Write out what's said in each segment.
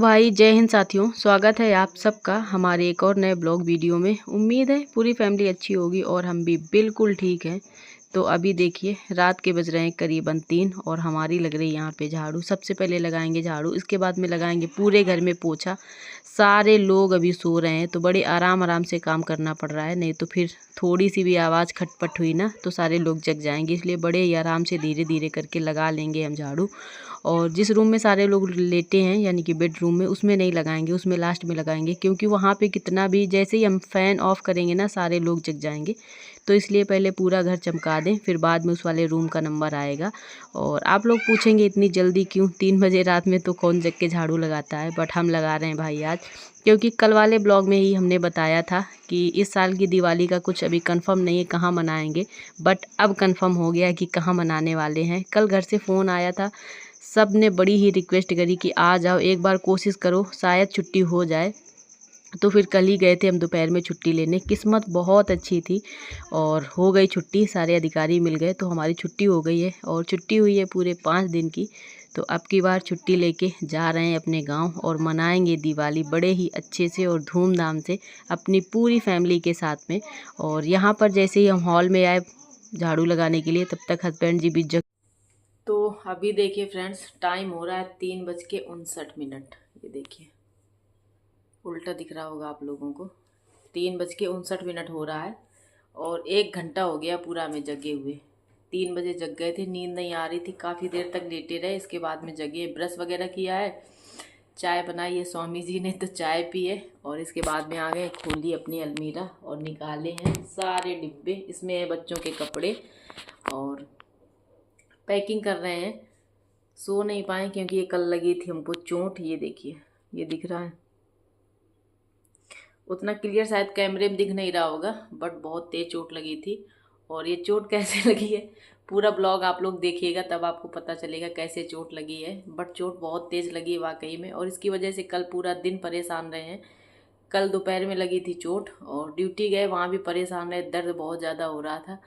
भाई जय हिंद साथियों, स्वागत है आप सबका हमारे एक और नए ब्लॉग वीडियो में। उम्मीद है पूरी फैमिली अच्छी होगी और हम भी बिल्कुल ठीक हैं। तो अभी देखिए रात के बज रहे हैं करीबन 3 और हमारी लग रही है यहाँ पे झाड़ू। सबसे पहले लगाएंगे झाड़ू, इसके बाद में लगाएंगे पूरे घर में पोछा। सारे लोग अभी सो रहे हैं तो बड़े आराम आराम से काम करना पड़ रहा है, नहीं तो फिर थोड़ी सी भी आवाज़ खटपट हुई ना तो सारे लोग जग जाएंगे। इसलिए बड़े ही आराम से धीरे धीरे करके लगा लेंगे हम झाड़ू। और जिस रूम में सारे लोग लेटे हैं यानी कि बेडरूम में, उसमें नहीं लगाएंगे, उसमें लास्ट में लगाएंगे, क्योंकि वहाँ पे कितना भी जैसे ही हम फ़ैन ऑफ़ करेंगे ना सारे लोग जग जाएंगे। तो इसलिए पहले पूरा घर चमका दें, फिर बाद में उस वाले रूम का नंबर आएगा। और आप लोग पूछेंगे इतनी जल्दी क्यों, 3 बजे रात में तो कौन जग के झाड़ू लगाता है, बट हम लगा रहे हैं भाई आज, क्योंकि कल वाले ब्लॉग में ही हमने बताया था कि इस साल की दिवाली का कुछ अभी कंफर्म नहीं है कहाँ मनाएंगे, बट अब कंफर्म हो गया कि कहाँ मनाने वाले हैं। कल घर से फ़ोन आया था, सब ने बड़ी ही रिक्वेस्ट करी कि आ जाओ, एक बार कोशिश करो शायद छुट्टी हो जाए। तो फिर कल ही गए थे हम दोपहर में छुट्टी लेने। किस्मत बहुत अच्छी थी और हो गई छुट्टी, सारे अधिकारी मिल गए तो हमारी छुट्टी हो गई है। और छुट्टी हुई है पूरे 5 दिन की। तो अब की बार छुट्टी लेके जा रहे हैं अपने गांव और मनाएंगे दिवाली बड़े ही अच्छे से और धूमधाम से अपनी पूरी फैमिली के साथ में। और यहाँ पर जैसे ही हम हॉल में आए झाड़ू लगाने के लिए, तब तक हस्बैंड जी भी जग। तो अभी देखिए फ्रेंड्स, टाइम हो रहा है 3:59। ये देखिए उल्टा दिख रहा होगा आप लोगों को, 3:59 हो रहा है और 1 घंटा हो गया पूरा में जगे हुए। 3 बजे जग गए थे, नींद नहीं आ रही थी, काफ़ी देर तक लेटे रहे। इसके बाद में जगे, ब्रश वगैरह किया है, चाय बनाई है स्वामी जी ने तो चाय पी है। और इसके बाद में आ गए, खोली अपनी अलमीरा और निकाले हैं सारे डिब्बे। इसमें है बच्चों के कपड़े और पैकिंग कर रहे हैं। सो नहीं पाए क्योंकि ये कल लगी थी हमको चोट। ये देखिए, ये दिख रहा है, उतना क्लियर शायद कैमरे में दिख नहीं रहा होगा, बट बहुत तेज चोट लगी थी। और ये चोट कैसे लगी है पूरा ब्लॉग आप लोग देखिएगा, तब आपको पता चलेगा कैसे चोट लगी है। बट चोट बहुत तेज़ लगी वाकई में, और इसकी वजह से कल पूरा दिन परेशान रहे हैं। कल दोपहर में लगी थी चोट और ड्यूटी गए, वहाँ भी परेशान रहे, दर्द बहुत ज़्यादा हो रहा था।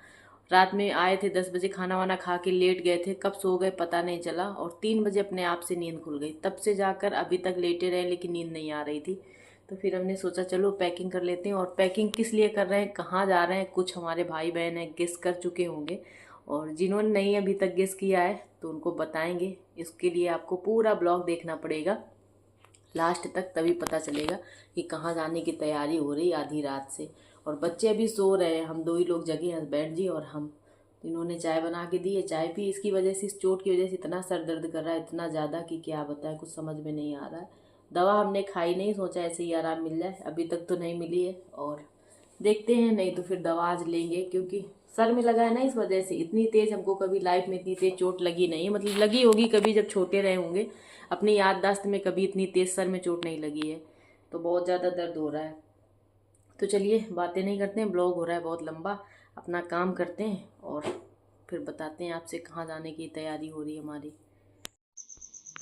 रात में आए थे 10 बजे, खाना वाना खा के लेट गए थे, कब सो गए पता नहीं चला। और 3 बजे अपने आप से नींद खुल गई, तब से जाकर अभी तक लेटे रहे लेकिन नींद नहीं आ रही थी। तो फिर हमने सोचा चलो पैकिंग कर लेते हैं। और पैकिंग किस लिए कर रहे हैं, कहाँ जा रहे हैं, कुछ हमारे भाई बहन हैं गेस कर चुके होंगे, और जिन्होंने नहीं अभी तक गेस किया है तो उनको बताएंगे। इसके लिए आपको पूरा ब्लॉग देखना पड़ेगा लास्ट तक, तभी पता चलेगा कि कहाँ जाने की तैयारी हो रही आधी रात से। और बच्चे अभी सो रहे हैं, हम 2 ही लोग जगे, हस्बैंड जी और हम। इन्होंने चाय बना के दी है, चाय पी। इसकी वजह से, इस चोट की वजह से इतना सर दर्द कर रहा है, इतना ज़्यादा कि क्या बताएं, कुछ समझ में नहीं आ रहा है। दवा हमने खाई नहीं, सोचा ऐसे ही आराम मिल जाए, अभी तक तो नहीं मिली है। और देखते हैं, नहीं तो फिर दवा आज लेंगे, क्योंकि सर में लगा है ना, इस वजह से। इतनी तेज़ हमको कभी लाइफ में इतनी तेज़ चोट लगी नहीं है, मतलब लगी होगी कभी जब छोटे रहे होंगे, अपनी याददाश्त में कभी इतनी तेज़ सर में चोट नहीं लगी है। तो बहुत ज़्यादा दर्द हो रहा है। तो चलिए बातें नहीं करते हैं, ब्लॉग हो रहा है बहुत लंबा, अपना काम करते हैं और फिर बताते हैं आपसे कहाँ जाने की तैयारी हो रही है हमारी।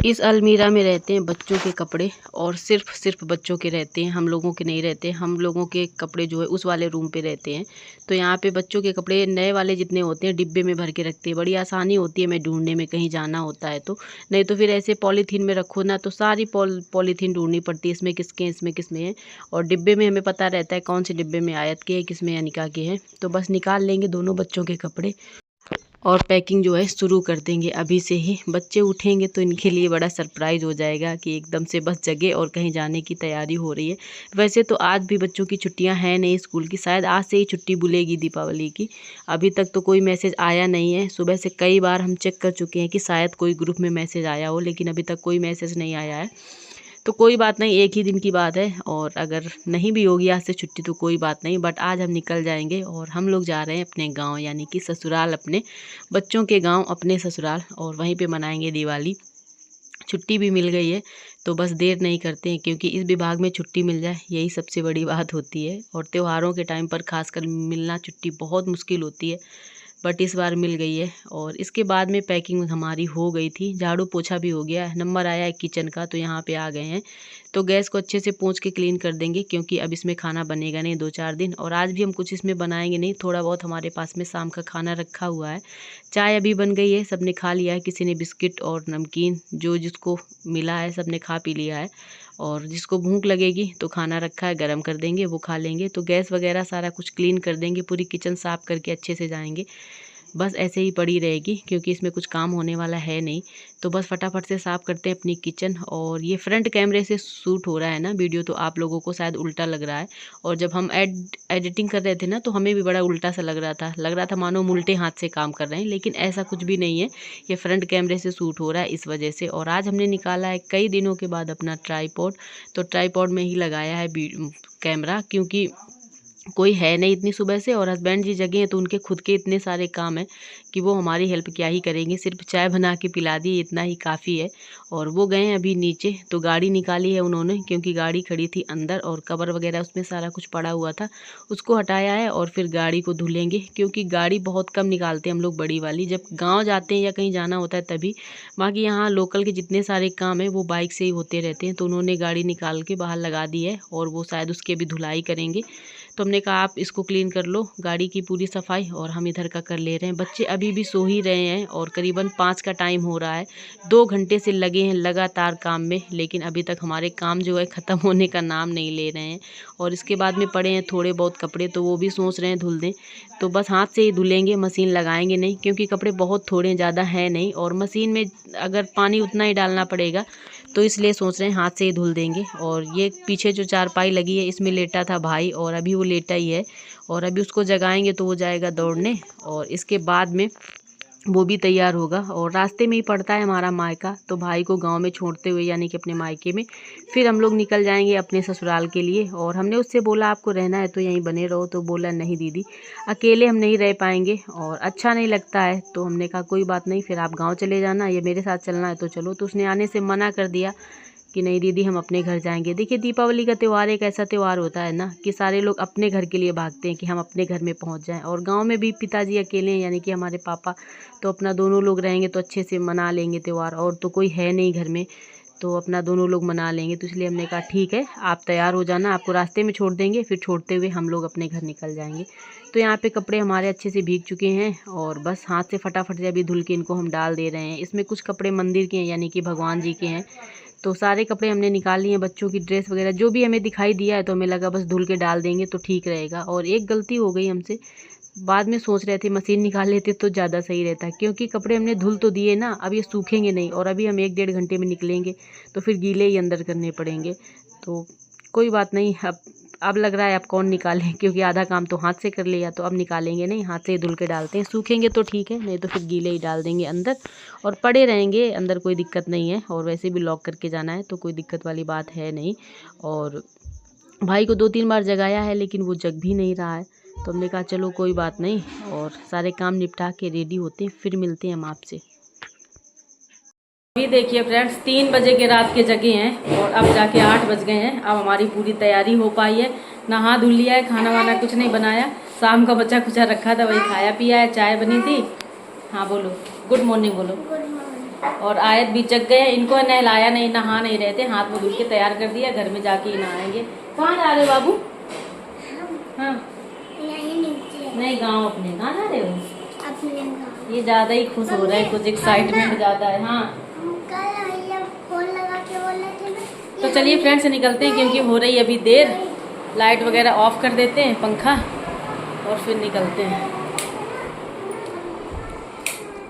इस अलमीरा में रहते हैं बच्चों के कपड़े, और सिर्फ बच्चों के रहते हैं, हम लोगों के नहीं रहते। हम लोगों के कपड़े जो है उस वाले रूम पे रहते हैं। तो यहाँ पे बच्चों के कपड़े नए वाले जितने होते हैं डिब्बे में भर के रखते हैं, बड़ी आसानी होती है हमें ढूंढने में, कहीं जाना होता है तो। नहीं तो फिर ऐसे पॉलीथीन में रखो ना तो सारी पॉलीथीन ढूंढनी पड़ती है, इसमें किसके इसमें किसमें है। और डिब्बे में हमें पता रहता है कौन से डिब्बे में आयत के है, किस में अनिका के हैं। तो बस निकाल लेंगे दोनों बच्चों के कपड़े और पैकिंग जो है शुरू कर देंगे अभी से ही। बच्चे उठेंगे तो इनके लिए बड़ा सरप्राइज़ हो जाएगा कि एकदम से बस जगे और कहीं जाने की तैयारी हो रही है। वैसे तो आज भी बच्चों की छुट्टियां हैं नहीं स्कूल की, शायद आज से ही छुट्टी बुलेगी दीपावली की। अभी तक तो कोई मैसेज आया नहीं है। सुबह से कई बार हम चेक कर चुके हैं कि शायद कोई ग्रुप में मैसेज आया हो, लेकिन अभी तक कोई मैसेज नहीं आया है। तो कोई बात नहीं, एक ही दिन की बात है, और अगर नहीं भी होगी आज से छुट्टी तो कोई बात नहीं, बट आज हम निकल जाएंगे और हम लोग जा रहे हैं अपने गांव, यानी कि ससुराल, अपने बच्चों के गांव, अपने ससुराल, और वहीं पे मनाएंगे दिवाली। छुट्टी भी मिल गई है तो बस देर नहीं करते हैं, क्योंकि इस विभाग में छुट्टी मिल जाए यही सबसे बड़ी बात होती है। और त्योहारों के टाइम पर खासकर मिलना छुट्टी बहुत मुश्किल होती है, बट इस बार मिल गई है। और इसके बाद में पैकिंग हमारी हो गई थी, झाड़ू पोछा भी हो गया, नंबर आया है किचन का तो यहाँ पे आ गए हैं। तो गैस को अच्छे से पोंछ के क्लीन कर देंगे, क्योंकि अब इसमें खाना बनेगा नहीं 2-4 दिन, और आज भी हम कुछ इसमें बनाएंगे नहीं, थोड़ा बहुत हमारे पास में शाम का खाना रखा हुआ है। चाय अभी बन गई है, सबने खा लिया है, किसी ने बिस्किट और नमकीन जो जिसको मिला है सबने खा पी लिया है। और जिसको भूख लगेगी तो खाना रखा है, गरम कर देंगे, वो खा लेंगे। तो गैस वगैरह सारा कुछ क्लीन कर देंगे, पूरी किचन साफ़ करके अच्छे से जाएंगे। बस ऐसे ही पड़ी रहेगी क्योंकि इसमें कुछ काम होने वाला है नहीं। तो बस फटाफट से साफ़ करते हैं अपनी किचन। और ये फ्रंट कैमरे से शूट हो रहा है ना वीडियो, तो आप लोगों को शायद उल्टा लग रहा है। और जब हम एडिटिंग कर रहे थे ना, तो हमें भी बड़ा उल्टा सा लग रहा था मानो हम उल्टे हाथ से काम कर रहे हैं, लेकिन ऐसा कुछ भी नहीं है। ये फ्रंट कैमरे से शूट हो रहा है इस वजह से। और आज हमने निकाला है कई दिनों के बाद अपना ट्राईपॉड, तो ट्राईपॉड में ही लगाया है कैमरा, क्योंकि कोई है नहीं इतनी सुबह से। और हस्बैंड जी जगे हैं तो उनके खुद के इतने सारे काम हैं कि वो हमारी हेल्प क्या ही करेंगे। सिर्फ चाय बना के पिला दी, इतना ही काफ़ी है। और वो गए हैं अभी नीचे, तो गाड़ी निकाली है उन्होंने, क्योंकि गाड़ी खड़ी थी अंदर और कवर वगैरह उसमें सारा कुछ पड़ा हुआ था, उसको हटाया है। और फिर गाड़ी को धुलेंगे, क्योंकि गाड़ी बहुत कम निकालते हैं हम लोग बड़ी वाली, जब गाँव जाते हैं या कहीं जाना होता है तभी। बाकी यहाँ लोकल के जितने सारे काम हैं वो बाइक से ही होते रहते हैं। तो उन्होंने गाड़ी निकाल के बाहर लगा दी है और वो शायद उसकी अभी धुलाई करेंगे। तो हमने कहा आप इसको क्लीन कर लो, गाड़ी की पूरी सफाई, और हम इधर का कर ले रहे हैं। बच्चे अभी भी सो ही रहे हैं और करीबन 5 का टाइम हो रहा है। 2 घंटे से लगे हैं लगातार काम में, लेकिन अभी तक हमारे काम जो है ख़त्म होने का नाम नहीं ले रहे हैं। और इसके बाद में पड़े हैं थोड़े बहुत कपड़े, तो वो भी सोच रहे हैं धुल दें। तो बस हाथ से ही धुलेंगे, मशीन लगाएंगे नहीं, क्योंकि कपड़े बहुत थोड़े हैं, ज़्यादा है नहीं। और मशीन में अगर पानी उतना ही डालना पड़ेगा, तो इसलिए सोच रहे हैं हाथ से ही धुल देंगे। और ये पीछे जो चारपाई लगी है इसमें लेटा था भाई, और अभी वो लेटा ही है। और अभी उसको जगाएंगे तो वो जाएगा दौड़ने, और इसके बाद में वो भी तैयार होगा। और रास्ते में ही पड़ता है हमारा मायका, तो भाई को गांव में छोड़ते हुए, यानी कि अपने मायके में, फिर हम लोग निकल जाएंगे अपने ससुराल के लिए। और हमने उससे बोला आपको रहना है तो यहीं बने रहो, तो बोला नहीं दीदी, अकेले हम नहीं रह पाएंगे और अच्छा नहीं लगता है। तो हमने कहा कोई बात नहीं, फिर आप गाँव चले जाना, या मेरे साथ चलना है तो चलो। तो उसने आने से मना कर दिया कि नहीं दीदी हम अपने घर जाएंगे। देखिए दीपावली का त्यौहार एक ऐसा त्यौहार होता है ना कि सारे लोग अपने घर के लिए भागते हैं कि हम अपने घर में पहुंच जाएं। और गांव में भी पिताजी अकेले हैं, यानी कि हमारे पापा, तो अपना दोनों लोग रहेंगे तो अच्छे से मना लेंगे त्यौहार। और तो कोई है नहीं घर में, तो अपना दोनों लोग मना लेंगे। तो इसलिए हमने कहा ठीक है आप तैयार हो जाना, आपको रास्ते में छोड़ देंगे, फिर छोड़ते हुए हम लोग अपने घर निकल जाएंगे। तो यहाँ पे कपड़े हमारे अच्छे से भीग चुके हैं, और बस हाथ से फटाफट से अभी धुल के इनको हम डाल दे रहे हैं। इसमें कुछ कपड़े मंदिर के हैं, यानी कि भगवान जी के हैं। तो सारे कपड़े हमने निकाल लिए हैं, बच्चों की ड्रेस वगैरह जो भी हमें दिखाई दिया है, तो हमें लगा बस धुल के डाल देंगे तो ठीक रहेगा। और एक गलती हो गई हमसे, बाद में सोच रहे थे मशीन निकाल लेते तो ज़्यादा सही रहता, क्योंकि कपड़े हमने धुल तो दिए ना, अब ये सूखेंगे नहीं, और अभी हम 1-1.5 घंटे में निकलेंगे तो फिर गीले ही अंदर करने पड़ेंगे। तो कोई बात नहीं, अब लग रहा है अब कौन निकालें, क्योंकि आधा काम तो हाथ से कर लिया, तो अब निकालेंगे नहीं, हाथ से ही धुल के डालते हैं। सूखेंगे तो ठीक है, नहीं तो फिर गीले ही डाल देंगे अंदर, और पड़े रहेंगे अंदर, कोई दिक्कत नहीं है। और वैसे भी लॉक करके जाना है तो कोई दिक्कत वाली बात है नहीं। और भाई को 2-3 बार जगाया है, लेकिन वो जग भी नहीं रहा है। तो हमने कहा चलो कोई बात नहीं, और सारे काम निपटा के रेडी होते हैं, फिर मिलते हैं हम आपसे। अभी देखिए फ्रेंड्स 3 बजे के रात के जगे हैं, और अब जाके 8 बज गए हैं। अब हमारी पूरी तैयारी हो पाई है, नहा धुल लिया है, खाना वाना कुछ नहीं बनाया, शाम का बचा कुचा रखा था वही खाया पिया है, चाय बनी थी। हाँ बोलो, गुड मॉर्निंग बोलो। और आयत भी जग गए, इनको नहलाया नहीं, नहा नहीं रहे थे, हाथ में धुल के तैयार कर दिया, घर में जाके ही नहाएंगे। कहाँ जा रहे हो बाबू? हाँ नहीं, गाँव अपने। कहाँ जा रहे हो? ये ज्यादा ही खुश हो रहे हैं, कुछ एक्साइटमेंट ज्यादा है। हाँ तो चलिए फ्रेंड से निकलते हैं, क्योंकि हो रही है अभी देर। लाइट वगैरह ऑफ कर देते हैं, पंखा, और फिर निकलते हैं।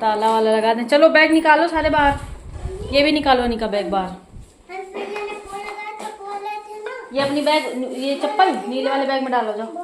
ताला वाला लगा दें। चलो बैग निकालो सारे बाहर, ये भी निकालो इनका बैग बाहर। ये अपनी बैग, ये चप्पल नीले वाले बैग में डालो जाओ।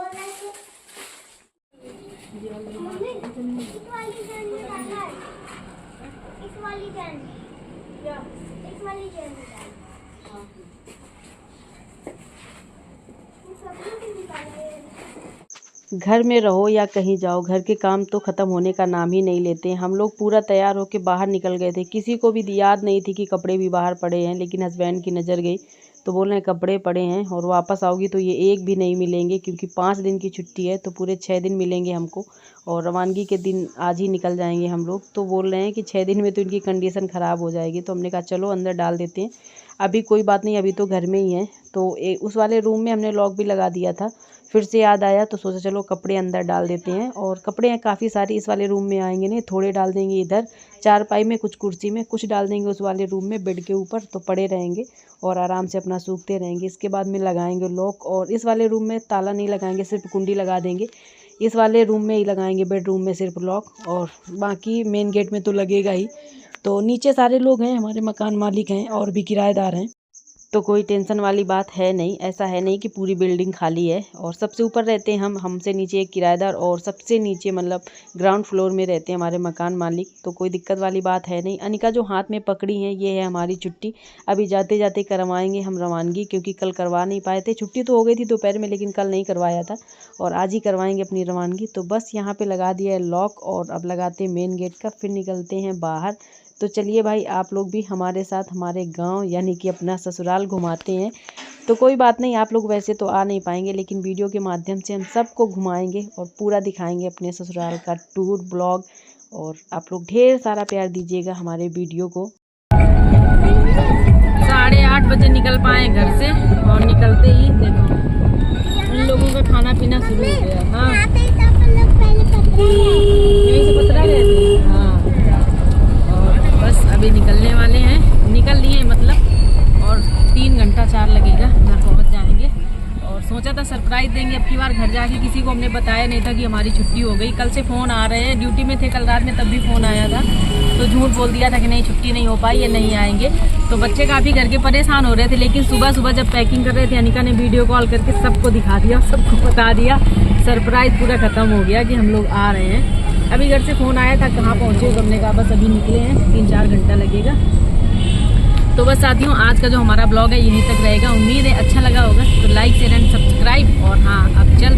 घर में रहो या कहीं जाओ, घर के काम तो ख़त्म होने का नाम ही नहीं लेते हैं। हम लोग पूरा तैयार होके बाहर निकल गए थे, किसी को भी याद नहीं थी कि कपड़े भी बाहर पड़े हैं, लेकिन हस्बैंड की नज़र गई तो बोल रहे हैं कपड़े पड़े हैं, और वापस आओगी तो ये एक भी नहीं मिलेंगे, क्योंकि 5 दिन की छुट्टी है, तो पूरे 6 दिन मिलेंगे हमको, और रवानगी के दिन आज ही निकल जाएंगे हम लोग। तो बोल रहे हैं कि 6 दिन में तो इनकी कंडीशन ख़राब हो जाएगी। तो हमने कहा चलो अंदर डाल देते हैं, अभी कोई बात नहीं, अभी तो घर में ही है। तो उस वाले रूम में हमने लॉक भी लगा दिया था, फिर से याद आया तो सोचा चलो कपड़े अंदर डाल देते हैं। और कपड़े हैं काफ़ी सारे, इस वाले रूम में आएंगे नहीं, थोड़े डाल देंगे इधर चारपाई में, कुछ कुर्सी में, कुछ डाल देंगे उस वाले रूम में बेड के ऊपर, तो पड़े रहेंगे और आराम से अपना सूखते रहेंगे। इसके बाद में लगाएंगे लॉक, और इस वाले रूम में ताला नहीं लगाएंगे, सिर्फ कुंडी लगा देंगे। इस वाले रूम में ही लगाएंगे, बेडरूम में सिर्फ लॉक, और बाकी मेन गेट में तो लगेगा ही। तो नीचे सारे लोग हैं, हमारे मकान मालिक हैं और भी किराएदार हैं, तो कोई टेंशन वाली बात है नहीं। ऐसा है नहीं कि पूरी बिल्डिंग खाली है। और सबसे ऊपर रहते हैं हम, हमसे नीचे एक किराएदार, और सबसे नीचे मतलब ग्राउंड फ्लोर में रहते हैं हमारे मकान मालिक, तो कोई दिक्कत वाली बात है नहीं। अनिका जो हाथ में पकड़ी है ये है हमारी छुट्टी। अभी जाते जाते करवाएंगे हम रवानगी, क्योंकि कल करवा नहीं पाए थे। छुट्टी तो हो गई थी दोपहर में, लेकिन कल नहीं करवाया था, और आज ही करवाएंगे अपनी रवानगी। तो बस यहाँ पर लगा दिया है लॉक, और अब लगाते हैं मेन गेट का, फिर निकलते हैं बाहर। तो चलिए भाई, आप लोग भी हमारे साथ हमारे गांव यानी कि अपना ससुराल घुमाते हैं। तो कोई बात नहीं, आप लोग वैसे तो आ नहीं पाएंगे, लेकिन वीडियो के माध्यम से हम सबको घुमाएंगे और पूरा दिखाएंगे अपने ससुराल का टूर ब्लॉग। और आप लोग ढेर सारा प्यार दीजिएगा हमारे वीडियो को। 8:30 बजे निकल पाए घर से, और निकलते ही देखो उन लोगों का खाना पीना शुरू हो गया। हाँ, यहीं से पतरा गए थे। हाँ, बस अभी निकलने वाले हैं, निकल लिए मतलब, और 3 घंटा 4 लगेगा, घर पहुंच जाएंगे। और सोचा था सरप्राइज देंगे अब की बार घर जाके, किसी को हमने बताया नहीं था कि हमारी छुट्टी हो गई। कल से फ़ोन आ रहे हैं, ड्यूटी में थे कल रात में, तब भी फ़ोन आया था, तो झूठ बोल दिया था कि नहीं छुट्टी नहीं हो पाई, ये नहीं आएंगे। तो बच्चे काफ़ी घर के परेशान हो रहे थे, लेकिन सुबह सुबह जब पैकिंग कर रहे थे अनिका ने वीडियो कॉल करके सबको दिखा दिया, सबको बता दिया, सरप्राइज़ पूरा ख़त्म हो गया कि हम लोग आ रहे हैं। अभी घर से फ़ोन आया था कहाँ पहुँचे हो, हमने कहा बस अभी निकले हैं, 3-4 घंटा लगेगा। तो बस साथियों, आज का जो हमारा ब्लॉग है यहीं तक रहेगा। उम्मीद है अच्छा लगा होगा, तो लाइक शेयर एंड सब्सक्राइब। और हाँ, अब चल